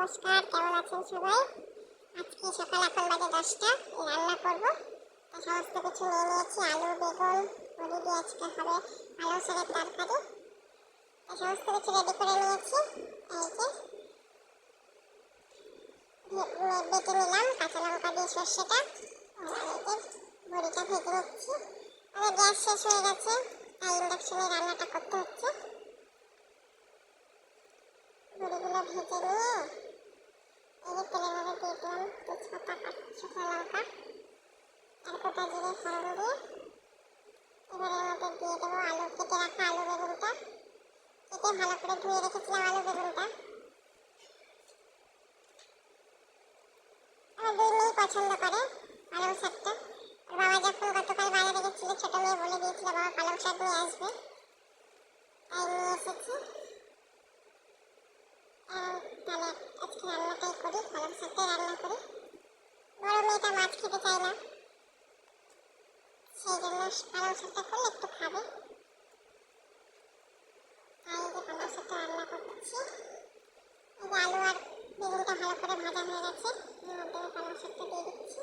নমস্কার, কেমন আছেন সবাই? আজকে সকাল এখন বাজে 10টা, রান্না করব। তো সমস্ত কিছু নিয়ে নিয়েছি, আলু বেগুন বড়ি দিয়ে আজকে হবে পালং শাকের তরকারি। তো সমস্ত কিছু রেডি করে নিয়েছি। এই যে বেটে নিলাম কাঁচা লঙ্কা দিয়ে সর্ষেটা, আর এই যে বড়িটা ভেজে নিচ্ছি। আমাদের গ্যাস শেষ হয়ে গেছে, তাই ইন্ডাকশনে রান্নাটা করতে হচ্ছে। বড়িগুলো ভেজে নিয়ে এই যে তেলের মধ্যে দিয়ে দিলাম তেজপাতা, শুকনো লঙ্কা আর গোটা জিরে ফোড়ন দিয়ে এবার এর মধ্যে দিয়ে দেবো আলু, কেটে রাখা আলু বেগুনটা। কেটে ভালো করে ধুয়ে রেখেছিলাম আলু বেগুনটা। আমার দুই মেয়ে পছন্দ করে পালং শাকটা। আর বাবা যখন গতকাল বাজারে গেছিল, ছোটো মেয়ে বলে দিয়েছিল বাবা পালং শাক নিয়ে আসবে, তাই নিয়ে এসেছি। তাহলে আজকে রান্নাটাই করি, পালং শাকটাই রান্না করি। বড় মেয়েটা মাছ খেতে চায় না, সেই জন্য পালং শাকটা করলে একটু খাবে, তাই যে পালং শাকটা রান্না করছি। এই যে আলু আর বেগুনটা ভালো করে ভাজা হয়ে গেছে, এর মধ্যে পালং শাকটা দিয়ে দিচ্ছি।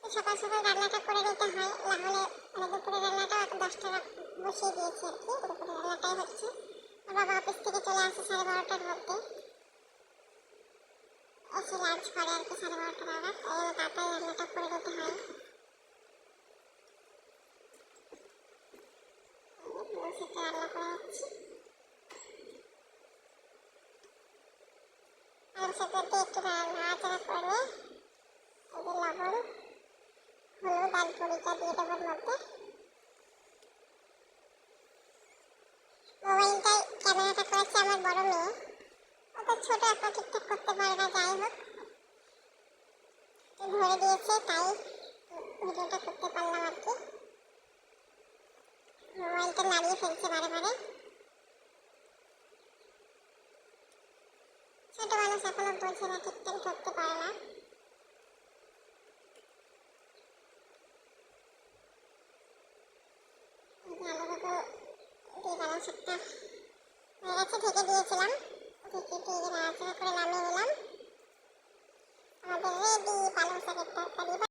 সকাল সকাল রান্নাটা করে নিতে হয়, নাহলে দুপুরে রান্নাটাও 10টা বসিয়ে দিয়েছি আর কি। দুপুরে রান্নাটাই হচ্ছে। বাবা অফিস থেকে চলে আসে 12:30টার মধ্যে, এসে লাঞ্চ করে আর কি 12:30 নাগাদ, তাই তাড়াতাড়ি রান্নাটা করে নিতে হয়। সেটা রান্না করে নিচ্ছি। আর সেটাতে একটু নাড়াচাড়া করে এই যে লবণ হলুদ আর বড়িটা দিয়ে দেবো মধ্যে। মোবাইলটায় ক্যামেরাটা করেছে আমার বড় মেয়ে, ও তো ছোটো একটা ঠিকঠাক করতে পারে না, যাই হোক ধরে দিয়েছে, তাই ভিডিওটা করতে পারলাম আর কি। মোবাইলটা নাড়িয়ে ফেলছে বারে বারে। ছোটো মানুষ এখনো বোঝে না, ঠিকঠাক ধরতে পারে না। আলু বেগুন দিয়ে পালং শাকটা হয়ে গেছে, ঢেকে